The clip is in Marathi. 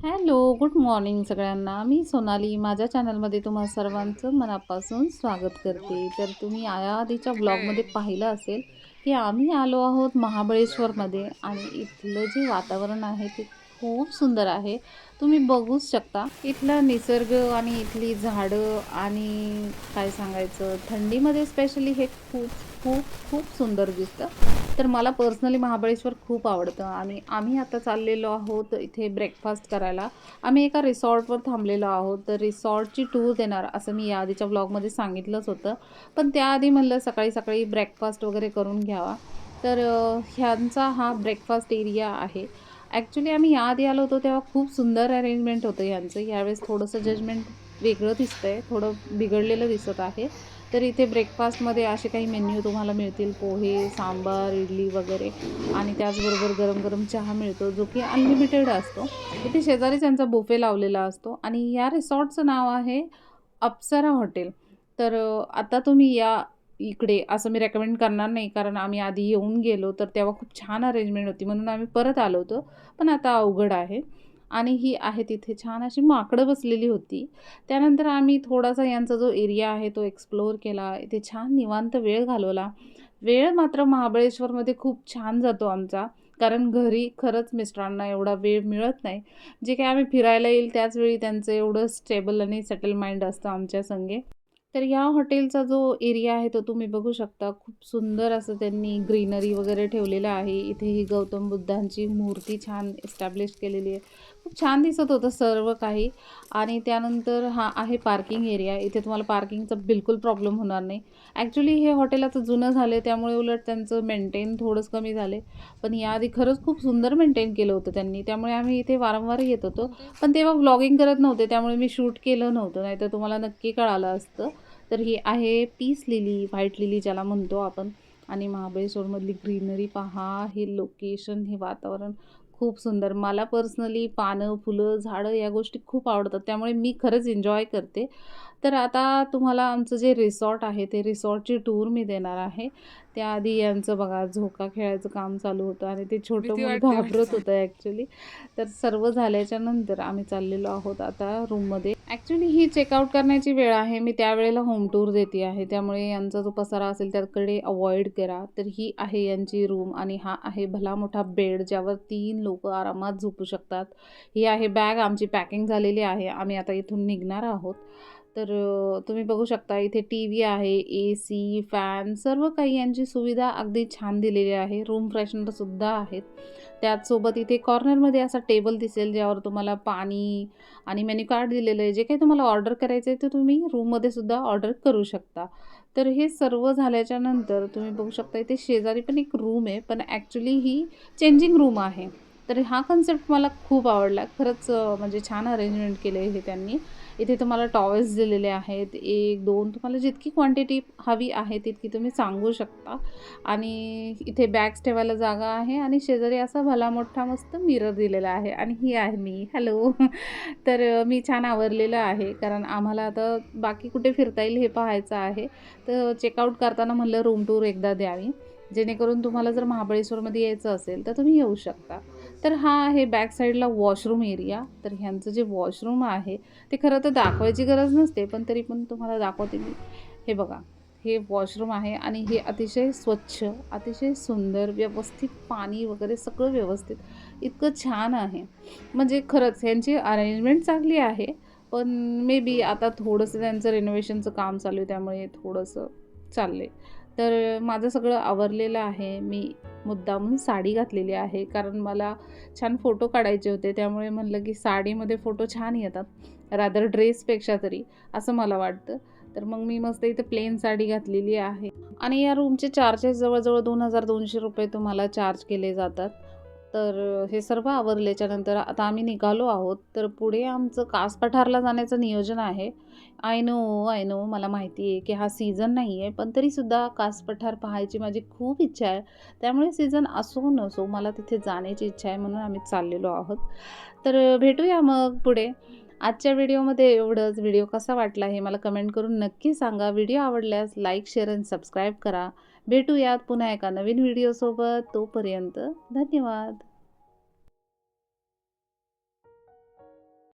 हॅलो, गुड मॉर्निंग सगळ्यांना. मी सोनाली. माझ्या चॅनलमध्ये तुम्हा सर्वांचं मनापासून स्वागत करते. तर तुम्ही याआधीच्या ब्लॉगमध्ये Okay. पाहिलं असेल, की आम्ही आलो आहोत महाबळेश्वरमध्ये आणि इथलं जे वातावरण आहे ते खूप सुंदर आहे. तुम्ही बघूच शकता. इथला निसर्ग आणि इथली झाडं आणि काय सांगायचं, थंडीमध्ये स्पेशली हे खूप, खूप, खूप सुंदर दिसतं. तर मला पर्सनली महाबळेश्वर खूप आवडतं आणि आम्ही आता चाललेलो आहोत इथे ब्रेकफास्ट करायला. आम्ही एका रिसॉर्टवर थांबलेलो आहोत. तर रिसॉर्टची टूर देणार असं मी याआधीच्या ब्लॉगमध्ये सांगितलंच होतं. पण त्याआधी म्हणलं सकाळी-सकाळी ब्रेकफास्ट वगैरे करून घ्यावा. तर ह्यांचा हा ब्रेकफास्ट एरिया आहे. ॲक्चुअली आम्ही याआधी आलो होतो तेव्हा खूप सुंदर अरेंजमेंट होतं यांचं. यावेळेस थोडंसं जजमेंट वेगळं दिसतंय, थोडं बिघडलेलं दिसत आहे. तर इथे ब्रेकफास्टमध्ये असे काही मेन्यू तुम्हाला मिळतील पोहे, सांबार, इडली वगैरे आणि त्याचबरोबर गरम-गरम चहा मिळतो, जो की अनलिमिटेड असतो. इथे शेजारीच त्यांचा बुफे लावलेला असतो आणि या रिसॉर्टचं नाव आहे अप्सरा हॉटेल. तर आता तुम्ही या इकडे असं मी रेकमेंड करणार नाही, कारण आम्ही आधी येऊन गेलो, तर तेव्हा खूप छान अरेंजमेंट होती म्हणून आम्ही परत आलो होतो. पण आता अवघड आहे आणि ही आहे तिथे छान अशी माकडं बसलेली होती. त्यानंतर आम्ही थोडासा यांचा जो एरिया आहे तो एक्सप्लोर केला. इथे छान निवांत वेळ घालवला. वेळ मात्र महाबळेश्वरमध्ये खूप छान जातो आमचा. कारण घरी खरंच मिस्टरांना एवढा वेळ मिळत नाही. जे काही आम्ही फिरायला येईल त्याच वेळी त्यांचं एवढं स्टेबल आणि सेटल माइंड असतं आमच्या संगे. तर या हॉटेलचा जो एरिया आहे तो तुम्ही बघू शकता. खूप सुंदर असं त्यांनी ग्रीनरी वगैरे ठेवलेलं आहे. इथे ही गौतम बुद्धांची मूर्ती छान एस्टॅब्लिश केलेली आहे. खूप छान दिसत होतं सर्व काही आणि त्यानंतर हा आहे पार्किंग एरिया. इथे तुम्हाला पार्किंगचा बिलकुल प्रॉब्लेम होणार नाही. ॲक्चुअली हे हॉटेल आता जुनं झालं त्यामुळे उलट त्यांचं मेंटेन थोडंच कमी झाले. पण याआधी खरंच खूप सुंदर मेंटेन केलं होतं त्यांनी. त्यामुळे आम्ही इथे वारंवार येत होतो. कोणते? पण तेव्हा व्लॉगिंग करत नव्हते त्यामुळे मी शूट केलं नव्हतं. नाहीतर तुम्हाला नक्की कळालं असतं. तर ही आहे पीस लिली, व्हाईट लिली ज्याला म्हणतो आपण आणि महाबळेश्वरमधली ग्रीनरी पहा, हे लोकेशन, हे वातावरण खूप सुंदर. मला पर्सनली पानं, फुलं, झाडं या गोष्टी खूप आवडतात. त्यामुळे मी खरंच एन्जॉय करते. तर आता तुम्हाला आमचं जे रिसॉर्ट आहे, ते रिसॉर्टची टूर मी देणार आहे. त्याआधी यांचं बघा झोका खेळायचं काम चालू होतं आणि ते छोटं भीती मूल वाटते घाबरत वाटतं. होतं ॲक्चुअली. तर सर्व झाल्याच्या नंतर आम्ही चाललेलो आहोत आता रूममध्ये. ॲक्चुअली ही चेकआउट करण्याची वेळ आहे. मी त्यावेळेला होम टूर देते आहे. त्यामुळे यांचा जो पसारा असेल त्याकडे अव्हॉइड करा. तर ही आहे यांची रूम आणि हा आहे भला मोठा बेड ज्यावर 3 लोकं आरामात झोपू शकतात. ही आहे बॅग आमची पॅकिंग झालेली आहे. आम्ही आता इथून निघणार आहोत. तर तुम्ही बघू शकता इथे टीव्ही आहे, एसी, फॅन सर्व काही यांची सुविधा अगदी छान दिलेली आहे. रूम फ्रेशनरसुद्धा आहेत. त्याचसोबत इथे कॉर्नरमध्ये असा टेबल दिसेल ज्यावर तुम्हाला पाणी आणि मेन्यू कार्ड दिलेलं आहे. जे काही तुम्हाला ऑर्डर करायचं आहे ते तुम्ही रूममध्ये सुद्धा ऑर्डर करू शकता. तर हे सर्व झाल्याच्या नंतर तुम्ही बघू शकता इथे शेजारी पण एक रूम आहे, पण ॲक्चुअली ही चेंजिंग रूम आहे. तर हा कन्सेप्ट मला खूप आवडला. खरंच म्हणजे छान अरेंजमेंट केलं आहे हे त्यांनी. इथे तुम्हाला टॉवेल्स दिलेले आहेत. 1, 2 तुम्हाला जितकी क्वांटिटी हवी आहे तितकी तुम्ही सांगू शकता आणि इथे बॅग्स ठेवायला जागा आहे आणि शेजारी असा भला मोठा मस्त मिरर दिलेला आहे आणि ही आहे मी. हॅलो. तर मी छान आवरलेलं आहे कारण आम्हाला आता बाकी कुठे फिरता येईल हे पाहायचं आहे. तर चेकआउट करताना म्हणलं रूम टूर एकदा द्यावी. जेणेकरून तुम्हाला जर महाबळेश्वरमध्ये यायचं असेल तर तुम्ही येऊ शकता. तर हा आहे बॅक साईडला वॉशरूम एरिया. तर ह्यांचं जे वॉशरूम आहे ते खरं तर दाखवायची गरज नसते, पण तरी पण तुम्हाला दाखवते मी. हे बघा, हे वॉशरूम आहे आणि हे अतिशय स्वच्छ, अतिशय सुंदर, व्यवस्थित पाणी वगैरे सगळं व्यवस्थित. इतकं छान आहे. म्हणजे खरंच ह्यांची अरेंजमेंट चांगली आहे. पण मे बी आता थोडंसं त्यांचं रिनोव्हेशनचं काम चालू आहे, त्यामुळे थोडंसं चाललंय. तर माझं सगळं आवरलेलं आहे. मी मुद्दामून साडी घातलेली आहे, कारण मला छान फोटो काढायचे होते. त्यामुळे म्हणलं की साडीमध्ये फोटो छान येतात. रादर ड्रेसपेक्षा तरी, असं मला वाटतं. तर मग मी मस्त इथे प्लेन साडी घातलेली आहे आणि या रूमचे चार्जेस जवळ-जवळ ₹2200 तुम्हाला चार्ज केले जातात. तर हे सर्व आवरल्याच्यानंतर आता आम्ही निघालो आहोत. तर पुढे आमचं कास पठारला जाण्याचं नियोजन आहे. आय नो मला माहिती आहे की हा सीझन नाही आहे, पण तरीसुद्धा कास पठार पाहायची माझी खूप इच्छा आहे. त्यामुळे सीझन असो नसो मला तिथे जाण्याची इच्छा आहे म्हणून आम्ही चाललेलो आहोत. तर भेटूया मग पुढे. आजच्या व्हिडिओमध्ये एवढंच. व्हिडिओ कसा वाटला हे मला कमेंट करून नक्की सांगा. व्हिडिओ आवडल्यास लाईक, शेअर आणि सबस्क्राईब करा. भेटूयात पुन्हा एका नवीन व्हिडिओसोबत. तोपर्यंत धन्यवाद.